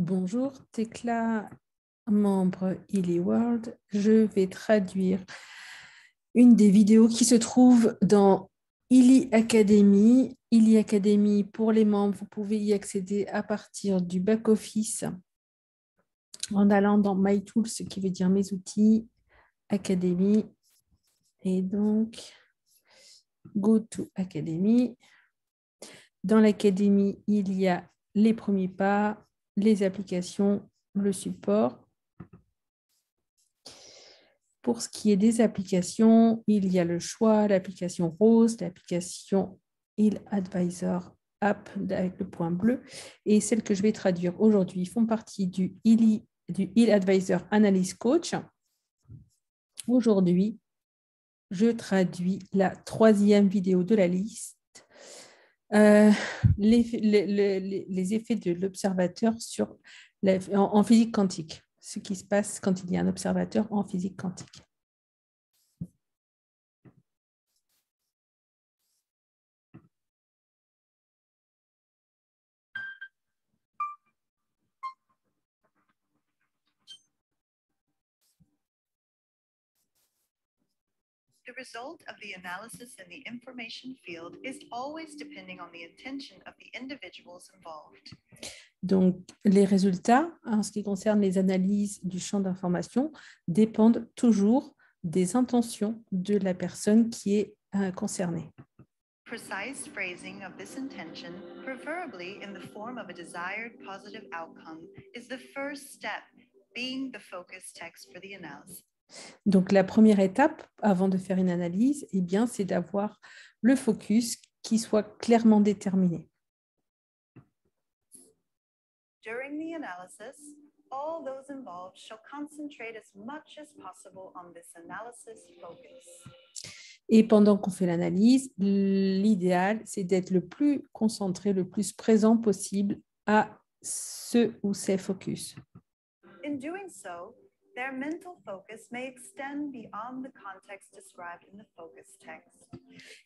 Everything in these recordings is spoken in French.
Bonjour, Tekla, membre Illy World. Je vais traduire une des vidéos qui se trouve dans Illy Academy. Illy Academy, pour les membres, vous pouvez y accéder à partir du back-office en allant dans My Tools, ce qui veut dire mes outils, Academy. Et donc, Go to Academy. Dans l'Académie, il y a les premiers pas, les applications, le support. Pour ce qui est des applications, il y a le choix, l'application rose, l'application Illy Advisor App avec le point bleu et celles que je vais traduire aujourd'hui font partie du Illy Advisor Analyst Coach. Aujourd'hui, je traduis la troisième vidéo de la liste. Les effets de l'observateur en physique quantique, ce qui se passe quand il y a un observateur en physique quantique. The result of the analysis in the information field is always depending on the intention of the individuals involved. Donc, les résultats, en ce qui concerne les analyses du champ d'information, dépendent toujours des intentions de la personne qui est concernée. Precise phrasing of this intention, preferably in the form of a desired positive outcome, is the first step, being the focus text for the analysis. Donc, la première étape, avant de faire une analyse, eh bien, c'est d'avoir le focus qui soit clairement déterminé. During the analysis, all those involved shall concentrate as much as possible on this analysis focus. Et pendant qu'on fait l'analyse, l'idéal, c'est d'être le plus concentré, le plus présent possible à ce ou ces focus. In doing so, their mental focus may extend beyond the context described in the focus text.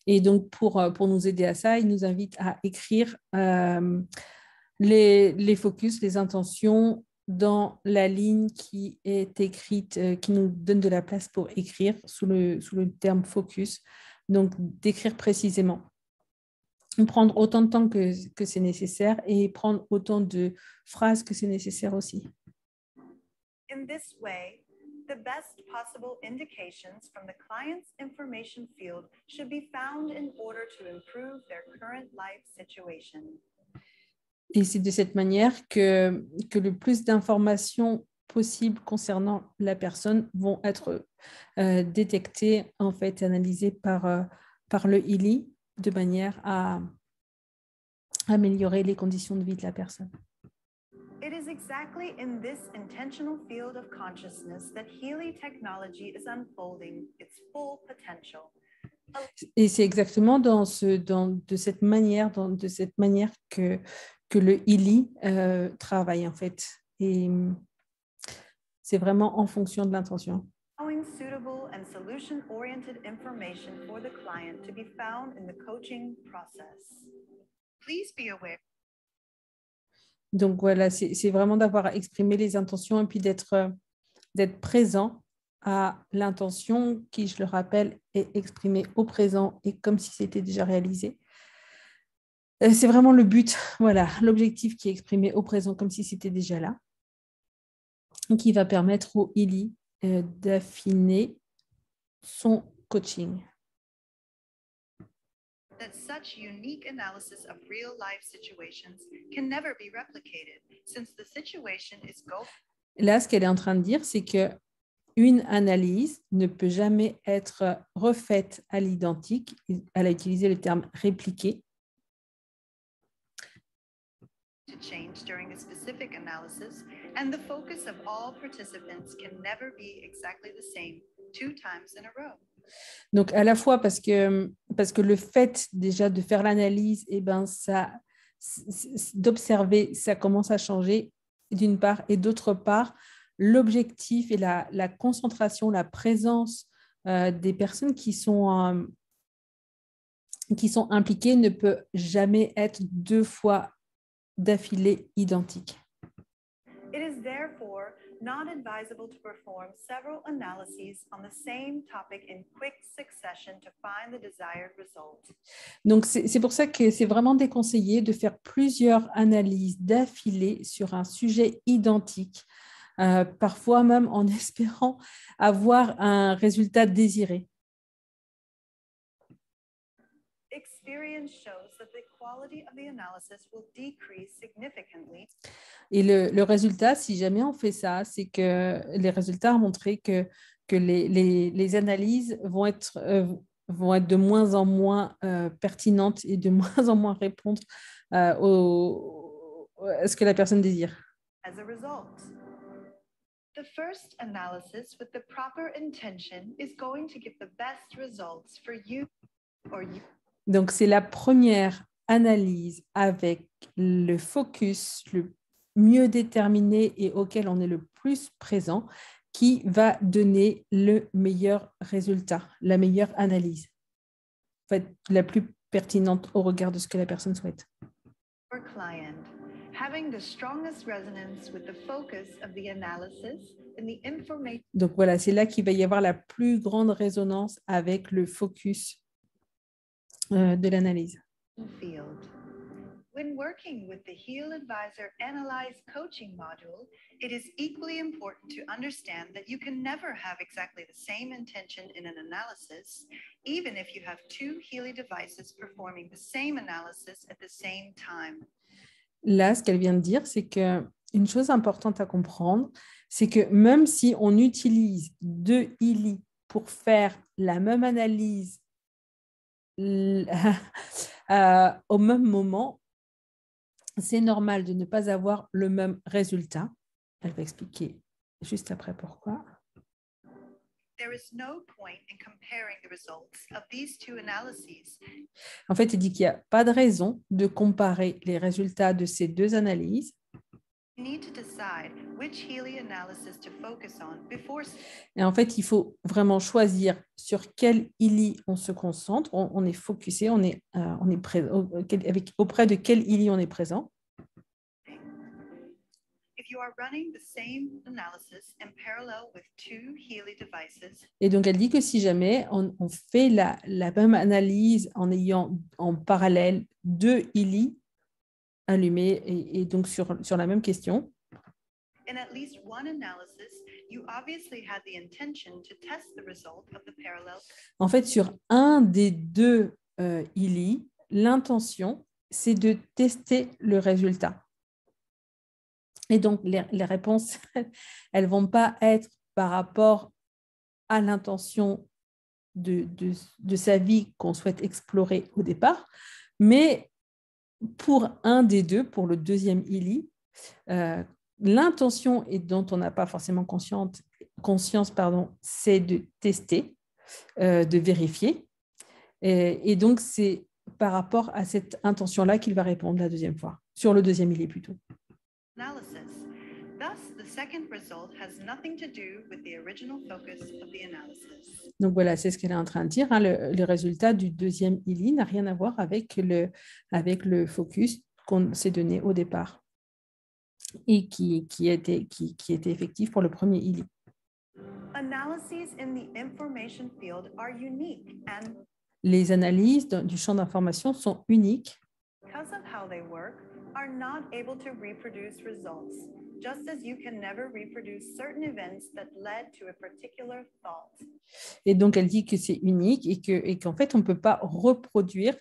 Et donc, pour nous aider à ça, il nous invite à écrire les focus, les intentions dans la ligne qui est écrite, qui nous donne de la place pour écrire sous le terme focus. Donc, d'écrire précisément. Prendre autant de temps que c'est nécessaire et prendre autant de phrases que c'est nécessaire aussi. In this way, the best possible indications from the client's information field should be found in order to improve their current life situation. Et c'est de cette manière que le plus d'informations possibles concernant la personne vont être détectées, en fait, analysées par le Illy de manière à améliorer les conditions de vie de la personne. It is exactly in this intentional field of consciousness that Healy technology is unfolding its full potential. Et c'est exactement de cette manière que le Illy travaille, en fait. Et c'est vraiment en fonction de l'intention. Allowing suitable and solution-oriented information for the client to be found in the coaching process. Please be aware. Donc voilà, c'est vraiment d'avoir exprimé les intentions et puis d'être présent à l'intention qui, je le rappelle, est exprimée au présent et comme si c'était déjà réalisé. C'est vraiment le but, voilà, l'objectif qui est exprimé au présent comme si c'était déjà là, et qui va permettre au Illy d'affiner son coaching. That such unique analysis of real-life situations can never be replicated, since the situation is Là, ce qu'elle est en train de dire, c'est qu'une analyse ne peut jamais être refaite à l'identique. Elle a utilisé le terme répliqué. to change during a specific analysis, and the focus of all participants can never be exactly the same 2 times in a row. Donc, à la fois parce que le fait déjà de faire l'analyse, eh ben, d'observer, ça commence à changer d'une part, et d'autre part, l'objectif et la concentration, la présence des personnes qui sont impliquées ne peut jamais être 2 fois d'affilée identique. It is therefore not advisable to perform several analyses on the same topic in quick succession to find the desired result. Donc, c'est pour ça que c'est vraiment déconseillé de faire plusieurs analyses d'affilée sur un sujet identique, parfois même en espérant avoir un résultat désiré. Experience shows that the quality of the analysis will decrease significantly. Et le résultat, si jamais on fait ça, c'est que les résultats ont montré que les analyses vont être de moins en moins pertinentes et de moins en moins répondre à ce que la personne désire. As a result, the first analysis with the proper intention is going to give the best results for you or you. Donc, c'est la première analyse avec le focus le mieux déterminé et auquel on est le plus présent qui va donner le meilleur résultat, la meilleure analyse, en fait, la plus pertinente au regard de ce que la personne souhaite. Or client, having the strongest resonance with the focus of the analysis and the information. Donc voilà, c'est là qu'il va y avoir la plus grande résonance avec le focus de l'analyse. Field. When working with the Heal Advisor Analyze coaching module, it is equally important to understand that you can never have exactly the same intention in an analysis, even if you have two Healy devices performing the same analysis at the same time. Là, ce qu'elle vient de dire, c'est qu'une chose importante à comprendre, c'est que même si on utilise deux Healy pour faire la même analyse au même moment, c'est normal de ne pas avoir le même résultat. Elle va expliquer juste après pourquoi. There is no point in comparing the results of these two analyses. En fait, il dit qu'il n'y a pas de raison de comparer les résultats de ces deux analyses. You need to decide which Healy analysis to focus on before. Et en fait, il faut vraiment choisir sur quel Healy on se concentre. On est focusé, on est auprès de quel Healy on est présent. If you are running the same analysis in parallel with two Healy devices, Et donc, elle dit que si jamais on fait la même analyse en ayant en parallèle deux Healy allumés et donc sur la même question, in at least one analysis, you obviously had the intention to test the result of the parallel. En fait, sur un des deux Healy, l'intention, c'est de tester le résultat. Et donc, les réponses, elles ne vont pas être par rapport à l'intention de sa vie qu'on souhaite explorer au départ, mais pour un des deux, pour le deuxième Healy, l'intention et dont on n'a pas forcément conscience, c'est de tester, de vérifier. Et donc, c'est par rapport à cette intention-là qu'il va répondre la deuxième fois, sur le deuxième Healy plutôt. Analysis. Thus, the second result has nothing to do with the original focus of the analysis. Donc voilà, c'est ce qu'elle est en train de dire. Hein. Le résultat du deuxième Healy n'a rien à voir avec le focus qu'on s'est donné au départ et qui était effectif pour le premier Healy. Analyses in the information field are unique and Les analyses du champ d'information sont uniques because of how they work, are not able to reproduce results, just as you can never reproduce certain events that led to a particular thought. et donc elle dit que c'est unique et qu'en fait on ne peut pas reproduire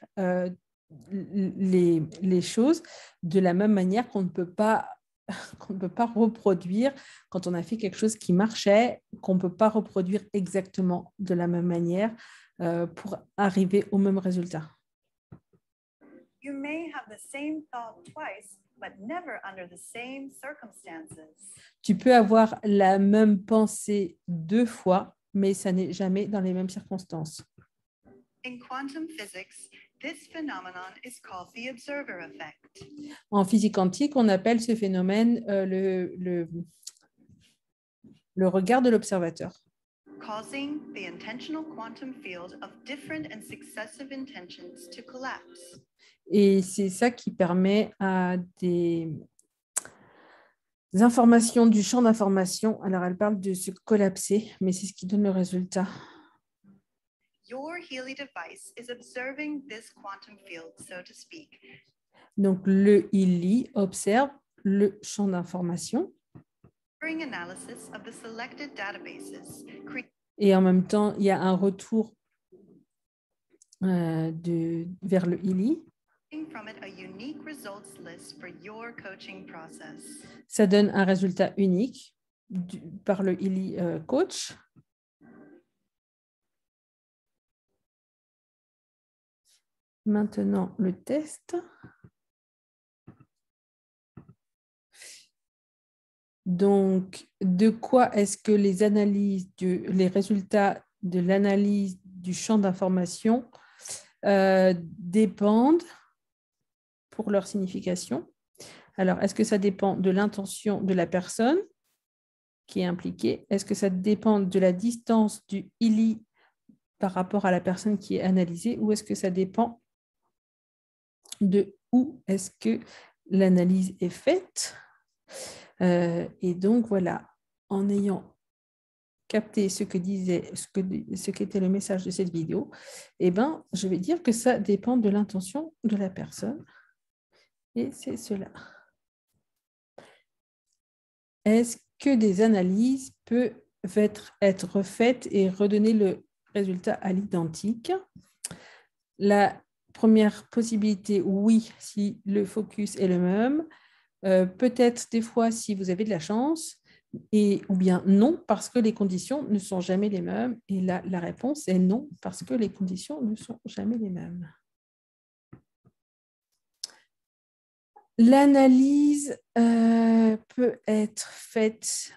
les choses de la même manière qu'on ne peut pas reproduire quand on a fait quelque chose qui marchait, qu'on ne peut pas reproduire exactement de la même manière pour arriver au même résultat. You may have the same thought twice, but never under the same circumstances. Tu peux avoir la même pensée deux fois, mais ça n'est jamais dans les mêmes circonstances. In quantum physics, this phenomenon is called the observer effect. En physique quantique, on appelle ce phénomène le regard de l'observateur, Causing the intentional quantum field of different and successive intentions to collapse. et c'est ça qui permet à informations du champ d'information. Alors, elle parle de se collapser, mais c'est ce qui donne le résultat. Your Healy device is observing this quantum field, so to speak. Donc, le Healy observe le champ d'information. During analysis of the selected databases, Et en même temps, il y a un retour vers le Healy. from it a unique results list for your coaching process. Ça donne un résultat unique par le Healy Coach. Maintenant, le test. Donc, de quoi est-ce que les résultats de l'analyse du champ d'information dépendent pour leur signification? Alors, est-ce que ça dépend de l'intention de la personne qui est impliquée? Est-ce que ça dépend de la distance du Healy par rapport à la personne qui est analysée? Ou est-ce que ça dépend de où est-ce que l'analyse est faite? Et donc, voilà, en ayant capté ce qu'était le message de cette vidéo, eh ben, je vais dire que ça dépend de l'intention de la personne. Et c'est cela. Est-ce que des analyses peuvent être faites et redonner le résultat à l'identique? La première possibilité, oui, si le focus est le même. Peut-être des fois si vous avez de la chance, ou bien non, parce que les conditions ne sont jamais les mêmes. Et là, la réponse est non, parce que les conditions ne sont jamais les mêmes. L'analyse peut être faite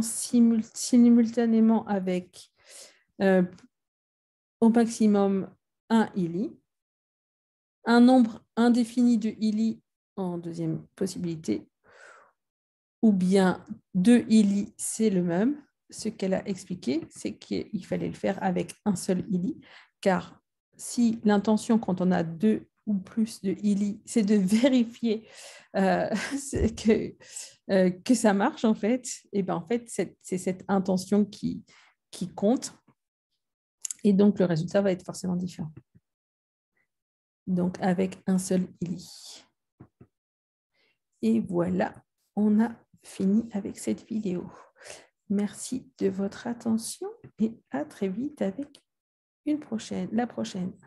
simultanément avec au maximum un Healy, un nombre indéfini de Healy en deuxième possibilité, ou bien 2 Healy, c'est le même. Ce qu'elle a expliqué, c'est qu'il fallait le faire avec un seul Healy, car si l'intention, quand on a 2 ou plus de Healy, c'est de vérifier que ça marche, en fait, et ben en fait, c'est cette intention qui compte. Et donc, le résultat va être forcément différent. Donc, avec un seul Healy. Et voilà, on a fini avec cette vidéo. Merci de votre attention et à très vite avec la prochaine.